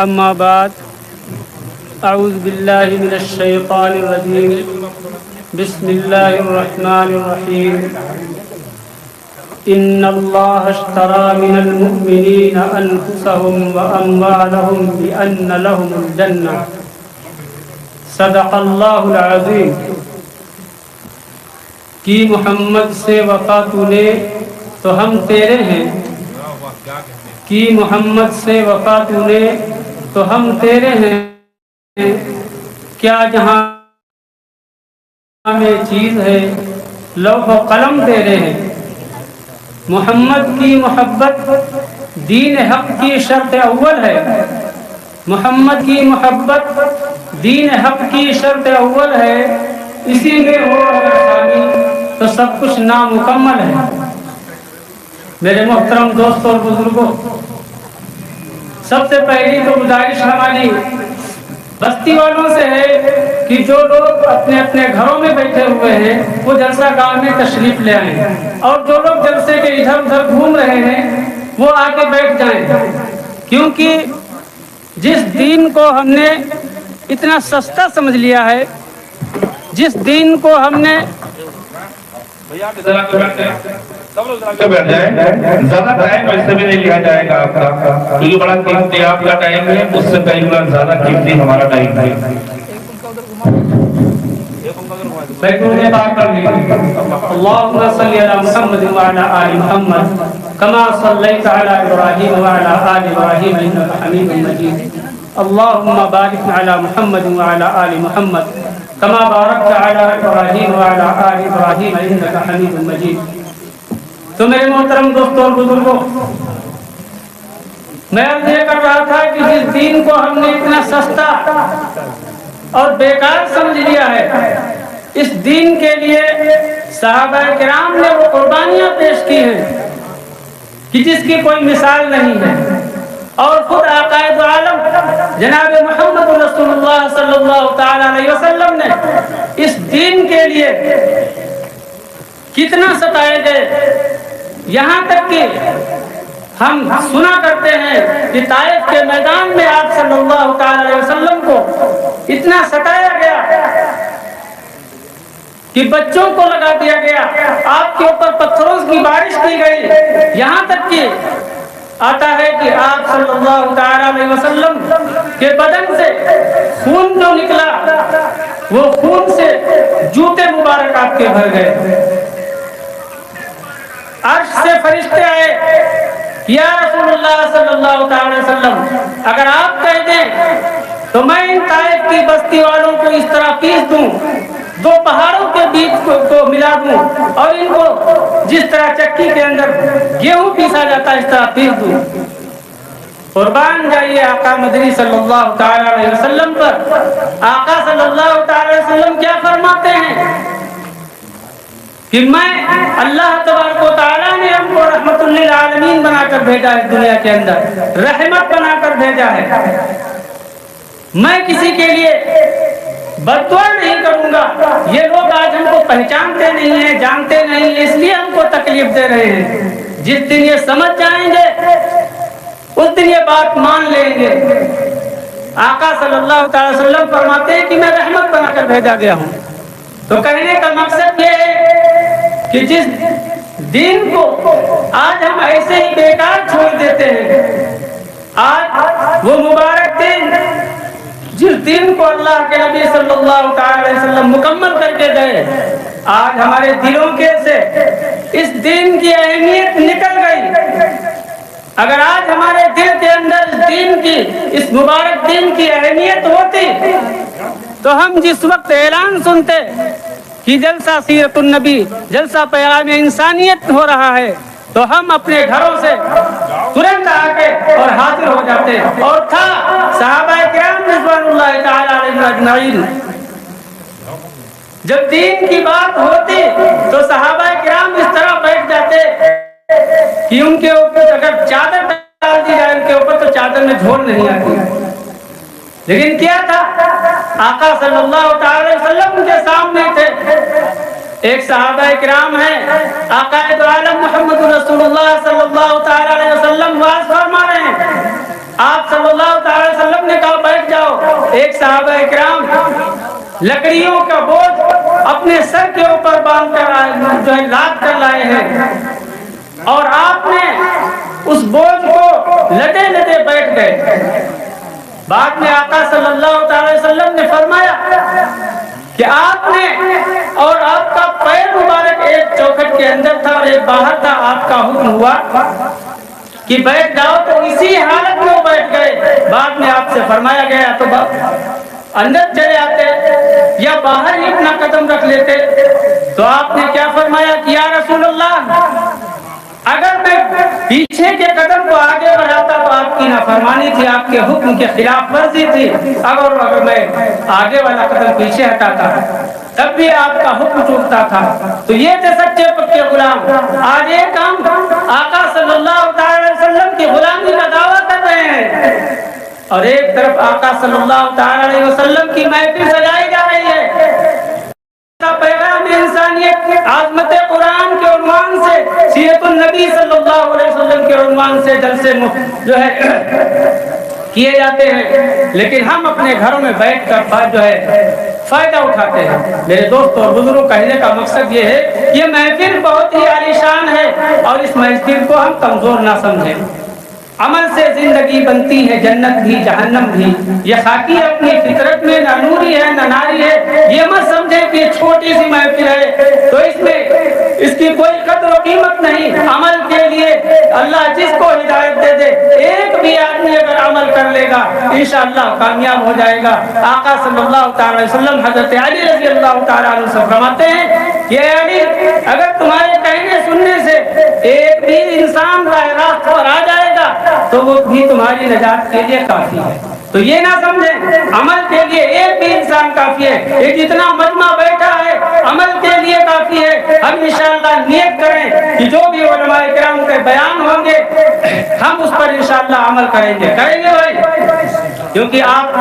أما بعد أعوذ بالله من الشيطان الرجيم بسم الله الرحمن الرحيم إن الله اشترى من المؤمنين أنفسهم وأموالهم بأن لهم الجنة صدق الله العظيم کہ محمد سے وفا تو لے تو ہم تیرے ہیں، کہ محمد سے وفا تو لے تو ہم تیرے ہیں، کیا جہاں میں چیز ہے لوح و قلم تیرے ہیں۔ محمد کی محبت دین حق کی شرط اول ہے، محمد کی محبت دین حق کی شرط اول ہے، اسی میں ہو اگر خامی تو سب کچھ نامکمل ہے۔ میرے محترم دوستوں اور بزرگوں، سب سے پہلی تو گزارش ہماری بستی والوں سے ہے کہ جو لوگ اپنے اپنے گھروں میں بیٹھے ہوئے ہیں وہ جلسہ گاہ میں تشریف لے آئیں، اور جو لوگ جلسے کے ادھر ادھر گھوم رہے ہیں وہ آ کے بیٹھ جائیں، کیونکہ جس دین کو ہم نے اتنا سستا سمجھ لیا ہے، جس دین کو ہم نے زیادہ ٹائم ویسے بھی نہیں لیا جائے گا آپ کا، کیونکہ بڑا قیمتی آپ کا ٹائم ہے، اس سے کئی گنا زیادہ قیمتی ہمارا ٹائم ہے۔ اللهم صل على محمد وعلى آل محمد كما صليت على إبراهيم وعلى آل إبراهيم إنك حميد مجيد اللهم بارك على محمد وعلى آل محمد كما باركت على إبراهيم وعلى آل إبراهيم إنك حميد مجيد۔ تو میرے محترم دوستوں اور بزرگوں، میں عرض یہ کر رہا تھا کہ جس دین کو ہم نے اتنا سستا اور بیکار سمجھ لیا ہے، اس دین کے لیے صحابہ کرام نے وہ قربانیاں پیش کی ہیں کہ جس کی کوئی مثال نہیں ہے، اور خود آقا دو عالم جناب محمد رسول اللہ صلی اللہ تعالی علیہ وسلم نے اس دین کے لیے کتنا ستائے گئے، یہاں تک کہ ہم سنا کرتے ہیں کہ طائف کے میدان میں آپ صلی اللہ تعالی علیہ وسلم کو اتنا ستایا گیا کہ بچوں کو لگا دیا گیا، آپ کے اوپر پتھروں کی بارش کی گئی، یہاں تک کہ آتا ہے کہ آپ صلی اللہ تعالی علیہ وسلم کے بدن سے خون جو نکلا وہ خون سے جوتے مبارک آپ کے بھر گئے۔ عرش سے فرشتے آئے، یا رسول اللہ صلی اللہ تعالی علیہ وسلم اگر آپ کہہ دیں تو میں ان طائف کی بستی والوں کو اس طرح پیس دوں، دو پہاڑوں کے بیچ کو ملا دوں، اور ان کو جس طرح چکی کے اندر گیہوں پیسا جاتا ہے اس طرح پیس دوں۔ قربان جائیے آقا مدنی صلی اللہ تعالی علیہ وسلم پر۔ آقا صلی اللہ تعالی علیہ وسلم کیا فرماتے ہیں کہ میں اللہ تبارک و تعالیٰ نے ہم کو رحمت للعالمین بنا کر بھیجا ہے، دنیا کے اندر رحمت بنا کر بھیجا ہے، میں کسی کے لیے بد دعا نہیں کروں گا۔ یہ لوگ آج ہم کو پہچانتے نہیں ہیں، جانتے نہیں ہیں، اس لیے ہم کو تکلیف دے رہے ہیں، جس دن یہ سمجھ جائیں گے اس دن یہ بات مان لیں گے۔ آقا صلی اللہ تعالی وسلم فرماتے ہیں کہ میں رحمت بنا کر بھیجا گیا ہوں۔ تو کہنے کا مقصد یہ ہے کہ جس دین کو آج ہم ایسے ہی بیکار چھوڑ دیتے ہیں، آج وہ مبارک دن جس دین کو اللہ کے نبی صلی اللہ تعالی علیہ وسلم مکمل کر کے گئے، آج ہمارے دلوں کے سے اس دین کی اہمیت نکل گئی۔ اگر آج ہمارے دل کے اندر دین کی اس مبارک دین کی اہمیت ہوتی تو ہم جس وقت اعلان سنتے کہ جلسہ سیرت النبی، جلسہ پیغام انسانیت ہو رہا ہے، تو ہم اپنے گھروں سے ترنت آ کے اور حاضر ہو جاتے، اور تھا صحابہ کرام رضوان اللہ تعالی علیہم اجمعین، جب دین کی بات ہوتی تو صحابہ کرام اس طرح بیٹھ جاتے کہ ان کے اوپر اگر چادر ڈال دی جائے ان کے اوپر تو چادر میں جھول نہیں آتی، لیکن کیا تھا آقا صلی اللہ تعالی وسلم کے سامنے تھے۔ ایک صحابہ کرام ہیں، آقا دو عالم محمد رسول اللہ صلی اللہ تعالی علیہ وسلم واز فرما رہے ہیں، آپ صلی اللہ تعالی وسلم ایک صحابہ اکرام لکڑیوں کا بوجھ اپنے سر کے اوپر باندھ کر جو ہے لاد کر لائے ہیں، اور آپ نے اس بوجھ کو لدے لدے بیٹھ گئے۔ بعد میں آقا صلی اللہ علیہ وسلم نے فرمایا کہ آپ نے اور آپ کا پیر مبارک ایک چوکھٹ کے اندر تھا اور ایک باہر تھا، آپ کا حکم ہوا کہ بیٹھ جاؤ، تو اسی حالت میں وہ بیٹھ گئے۔ بعد میں آپ سے فرمایا گیا تو اندر چلے آتے یا باہر ہی اپنا قدم رکھ لیتے، تو آپ نے کیا فرمایا کہ یا رسول اللہ، اگر میں پیچھے کے قدم کو آگے بڑھاتا تو آپ کی نافرمانی تھی، آپ کے حکم کے خلاف ورزی تھی، اگر میں آگے والا قدم پیچھے ہٹاتا تب بھی آپ کا حکم ٹوٹتا تھا۔ تو یہ تھے سچے پکے غلام۔ آج ایک کام آقا صلی اللہ علیہ وسلم کی غلامی کا دعویٰ کر رہے ہیں، اور ایک طرف آقا صلی اللہ علیہ وسلم کی محفل سجائی جا رہی ہے۔ پیغام انسانیت عظمت قرآن کے عنوان سے، سیرت النبی صلی اللہ علیہ وسلم کے عنوان سے جلسے جو ہے کیے جاتے ہیں، لیکن ہم اپنے گھروں میں بیٹھ کر جو ہے فائدہ اٹھاتے ہیں۔ میرے دوستوں اور بزرگوں، کہنے کا مقصد یہ ہے، یہ محفل بہت ہی عالیشان ہے، اور اس محفل کو ہم کمزور نہ سمجھیں۔ عمل سے زندگی بنتی ہے جنت بھی جہنم بھی، یہ خاکی اپنی فطرت میں نہ نوری ہے نہ ناری ہے۔ یہ مت سمجھے کہ چھوٹی سی محفل ہے تو اس میں اس کی کوئی قدر و قیمت نہیں۔ عمل کے لیے اللہ جس کو ہدایت دے دے، ایک بھی آدمی اگر عمل کر لے گا انشاءاللہ کامیاب ہو جائے گا۔ آقا صلی اللہ علیہ وسلم حضرت علی رضی اللہ تعالیٰ عنہ سے فرماتے ہیں کہ علی، اگر تمہارے کہنے سننے سے ایک بھی انسان راہ راست پر آ جائے گا تو وہ بھی تمہاری نجات کے لیے کافی ہے۔ تو یہ نہ سمجھیں عمل کے لیے ایک بھی انسان کافی ہے، یہ جتنا مجمع بیٹھا ہے عمل کے لیے کافی ہے۔ ہم انشاءاللہ نیت کریں کہ جو بھی علماء کرام کے بیان ہوں گے ہم اس پر انشاءاللہ عمل کریں گے بھائی، کیونکہ آپ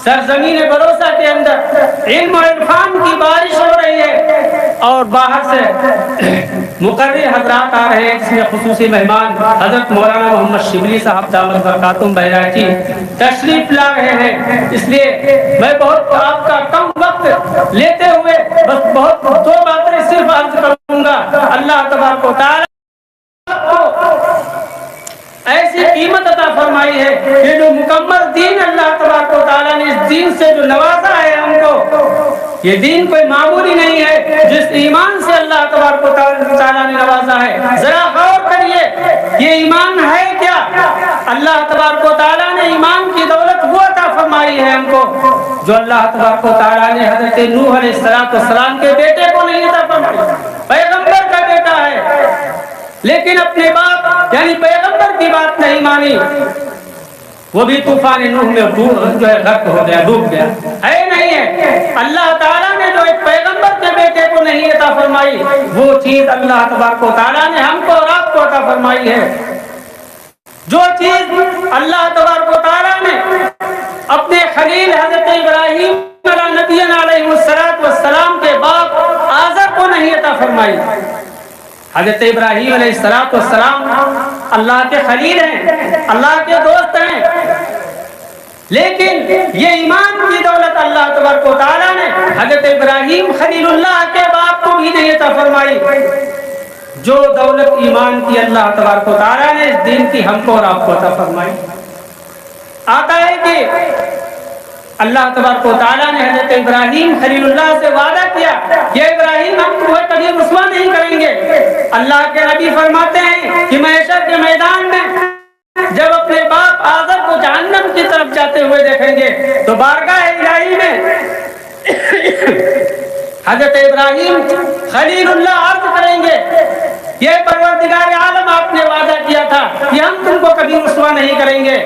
سرزمین بھروسہ کے اندر علم و عرفان کی بارش ہو رہی ہے، اور باہر سے مقرر حضرات آ رہے ہیں، جس میں خصوصی مہمان حضرت مولانا محمد شبلی صاحب دامت برکاتہم بہرائچی تشریف لا رہے ہیں۔ اس لیے میں بہت آپ کا کم وقت لیتے ہوئے بس بہت دو باتیں صرف عرض کروں گا۔ اللہ تبارک و تعالی ایسی قیمت عطا فرمائی ہے کہ جو مکمل دین اللہ تبارک و تعالیٰ نے اس دین سے جو نوازا ہے ہم کو، یہ دین کوئی معمولی نہیں ہے۔ جس ایمان سے اللہ تبارک و تعالیٰ نے نوازا ہے، ذرا غور کریے یہ ایمان ہے کیا؟ اللہ تبارک و تعالیٰ نے ایمان کی دولت وہ عطا فرمائی ہے ہم کو جو اللہ تبارک و تعالیٰ نے حضرت نوح علیہ السلام کے بیٹے کو نہیں عطا فرمائی۔ پیغمبر کا بیٹا ہے لیکن اپنے باپ یعنی پیغمبر کی بات نہیں مانی، وہ بھی طوفان نوح میں جو ہے غرق ہو گیا، ڈوب گیا۔ ہے نہیں ہے، اللہ تعالیٰ نے جو ایک پیغمبر کے بیٹے کو نہیں عطا فرمائی وہ چیز اللہ تبارک و تعالیٰ نے ہم کو اور آپ کو عطا فرمائی ہے۔ جو چیز اللہ تبارک و تعالیٰ نے اپنے خلیل حضرت ابراہیم علیہ السلام کے باپ آزر کو نہیں عطا فرمائی۔ حضرت ابراہیم علیہ السلام اللہ کے خلیل ہیں، اللہ کے دوست ہیں، لیکن یہ ایمان کی دولت اللہ تبارک و تعالیٰ نے حضرت ابراہیم خلیل اللہ کے باپ کو بھی نہیں عطا فرمائی۔ جو دولت ایمان کی اللہ تبارک و تعالیٰ نے اس دین کی ہم کو اور آپ کو عطا فرمائی۔ آتا ہے کہ اللہ تبارک و تعالیٰ نے حضرت ابراہیم خلیل اللہ سے وعدہ کیا کہ ابراہیم ہم تمہیں کبھی رسوا نہیں کریں گے۔ اللہ کے نبی فرماتے ہیں کہ محشر کے میدان میں جب اپنے باپ آزر کو جہنم کی طرف جاتے ہوئے دیکھیں گے تو بارگاہ الہی میں حضرت ابراہیم خلیل اللہ عرض کریں گے، یہ پروردگار عالم آپ نے وعدہ کیا تھا کہ ہم تم کو کبھی رسوا نہیں کریں گے،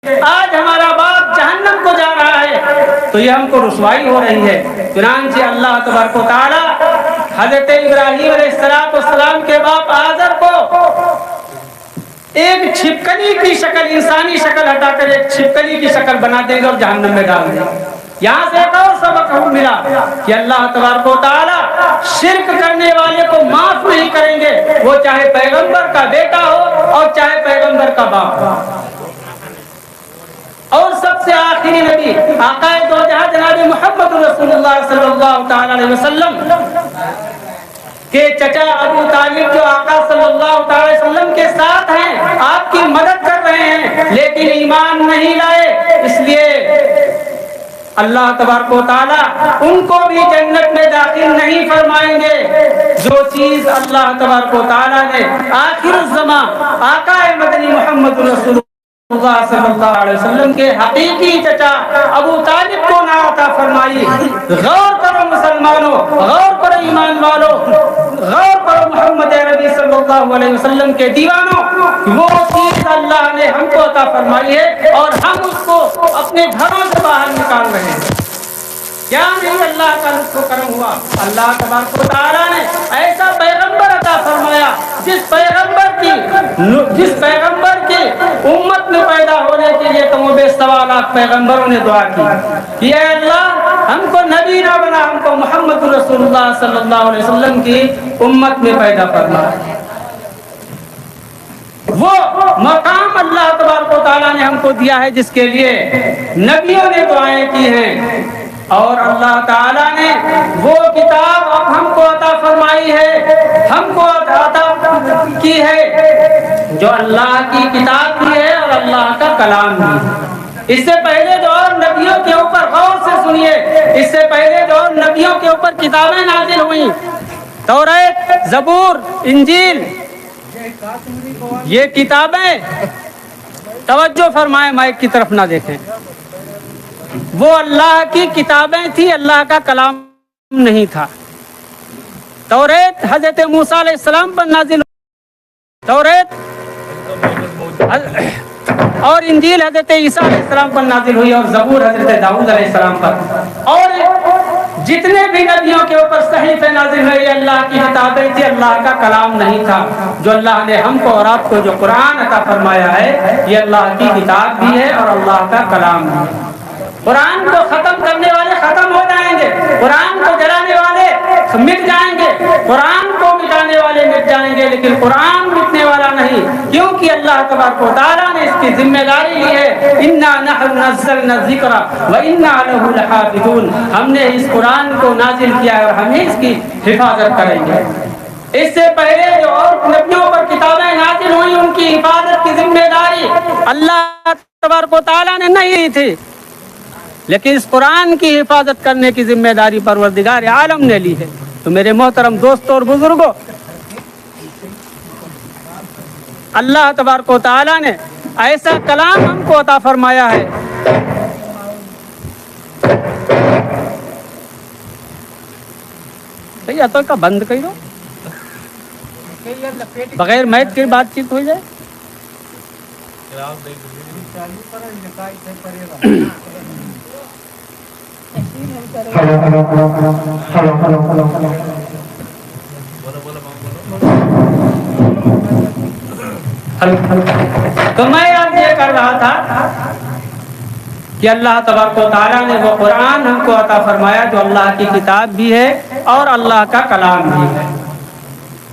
آج ہمارا باپ جہنم کو جا رہا ہے تو یہ ہم کو رسوائی ہو رہی ہے۔ چنانچہ اللہ تبارک و تعالی حضرت ابراہیم علیہ السلام کے باپ آزر کو ایک چھپکلی کی شکل، انسانی شکل ہٹا کر ایک چھپکلی کی شکل بنا دیں گے اور جہنم میں ڈال دیں گے۔ یہاں سے ایک اور سبق ہمیں ملا کہ اللہ تبارک و تعالی شرک کرنے والے کو معاف نہیں کریں گے، وہ چاہے پیغمبر کا بیٹا ہو اور چاہے پیغمبر کا باپ ہو۔ اور سب سے آخر آخری نبی آقا دو جہاں جناب محمد رسول اللہ صلی اللہ تعالی علیہ وسلم کہ چچا ابو طالب جو آقا صلی اللہ تعالی وسلم کے ساتھ ہیں، آپ کی مدد کر رہے ہیں، لیکن ایمان نہیں لائے، اس لیے اللہ تبارک و تعالیٰ ان کو بھی جنت میں داخل نہیں فرمائیں گے۔ جو چیز اللہ تبارک و تعالیٰ نے آخر الزمان آقا مدنی محمد رسول اللہ صلی اللہ علیہ وسلم کے حقیقی چچا ابو طالب کو نہ عطا فرمائی۔ غور کرو مسلمانوں، غور کرو ایمان والوں، غور کرو محمد عربی صلی اللہ علیہ وسلم کے دیوانوں، وہ چیز اللہ نے ہم کو عطا فرمائی ہے اور ہم اس کو اپنے گھروں سے باہر نکال رہے ہیں۔ کیا نہیں اللہ کا لطف و کرم ہوا؟ اللہ تبارک و تعالیٰ نے ایسا پیغمبر عطا فرمایا جس پیغمبر کی امت میں پیدا ہونے کے لیے تم بے سوالات پیغمبروں نے دعا کی، اے اللہ ہم کو نبی نہ بنا، ہم کو محمد رسول اللہ صلی اللہ علیہ وسلم کی امت میں پیدا فرما۔ وہ مقام اللہ تبارک و تعالیٰ نے ہم کو دیا ہے جس کے لیے نبیوں نے دعائیں کی ہیں، اور اللہ تعالیٰ نے وہ کتاب اب ہم کو عطا فرمائی ہے، ہم کو عطا کی ہے جو اللہ کی کتاب بھی ہے اور اللہ کا کلام بھی۔ اس سے پہلے جو اور نبیوں کے اوپر غور سے سنیے، اس سے پہلے جو اور نبیوں کے اوپر کتابیں نازل ہوئیں، توریت، زبور، انجیل، یہ کتابیں، توجہ فرمائیں مائک کی طرف نہ دیکھیں، وہ اللہ کی کتابیں تھی، اللہ کا کلام نہیں تھا۔ توریت حضرت موسیٰ علیہ السلام پر نازل، توریت اور انجیل حضرت عیسیٰ علیہ السلام پر نازل ہوئی، اور زبور حضرت داؤد علیہ السلام پر، اور جتنے بھی نبیوں کے اوپر صحیفے نازل ہوئے اللہ کی کتابیں تھی، اللہ کا کلام نہیں تھا۔ جو اللہ نے ہم کو اور آپ کو جو قرآن عطا فرمایا ہے، یہ اللہ کی کتاب بھی ہے اور اللہ کا کلام بھی ہے۔ قرآن کو ختم کرنے والے ختم ہو جائیں گے، قرآن کو جلانے والے مٹ جائیں گے، قرآن کو مٹانے والے مٹ جائیں گے، لیکن قرآن مٹنے والا نہیں، کیونکہ اللہ تبارک و تعالیٰ نے اس کی ذمہ داری لی ہے۔ انا نحن نزلنا الذکر وانا لہ لحافظون، ہم نے اس قرآن کو نازل کیا ہے اور ہم اس کی حفاظت کریں گے۔ اس سے پہلے جو اور نبیوں پر کتابیں نازل ہوئی، ان کی حفاظت کی ذمہ داری اللہ تبارک و تعالیٰ نے نہیں لی تھی، لیکن اس قرآن کی حفاظت کرنے کی ذمہ داری پروردگار عالم نے لی ہے۔ تو میرے محترم دوستوں اور بزرگوں، اللہ تبارک و تعالیٰ نے ایسا کلام ہم کو عطا فرمایا ہے، یا تو کا بند کر دو، بغیر میت کی بات چیت ہو جائے۔ تو میں آج یہ کر رہا تھا کہ اللہ تبارک و تعالیٰ نے وہ قرآن ہم کو عطا فرمایا جو اللہ کی کتاب بھی ہے اور اللہ کا کلام بھی ہے۔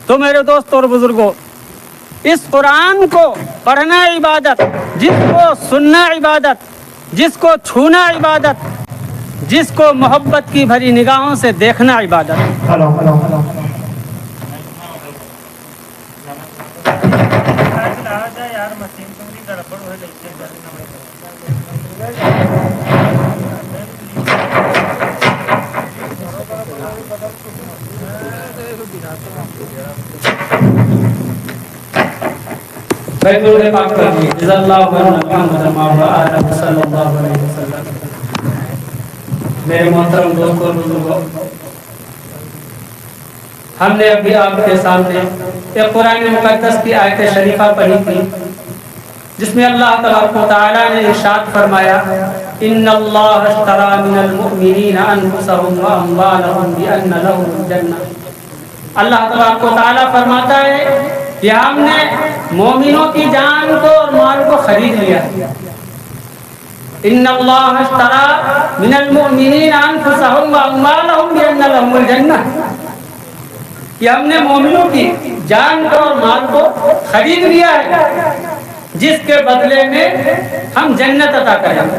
تو میرے دوستوں اور بزرگوں، اس قرآن کو پڑھنا عبادت، جس کو سننا عبادت، جس کو چھونا عبادت، جس کو محبت کی بھری نگاہوں سے دیکھنا عبادت۔ میرے محترم دوستوں بزرگوں، ہم نے ابھی آپ کے سامنے ایک قرآن مقدس کی آیت شریفہ پڑھی تھی، جس میں اللہ تبارک و تعالیٰ نے ارشاد فرمایا، ان اللہ اشتری من المؤمنین انفسهم واموالهم بان لهم الجنہ۔ اللہ تبارک و تعالیٰ فرماتا ہے کہ ہم نے مومنوں کی جان کو اور مال کو خرید لیا۔ ان اللہ اشتری من المؤمنین انفسهم واموالهم بان لهم الجنہ، کہ ہم نے مومنوں کی جان کو اور مال کو خرید لیا ہے، جس کے بدلے میں ہم جنت عطا کریں گے۔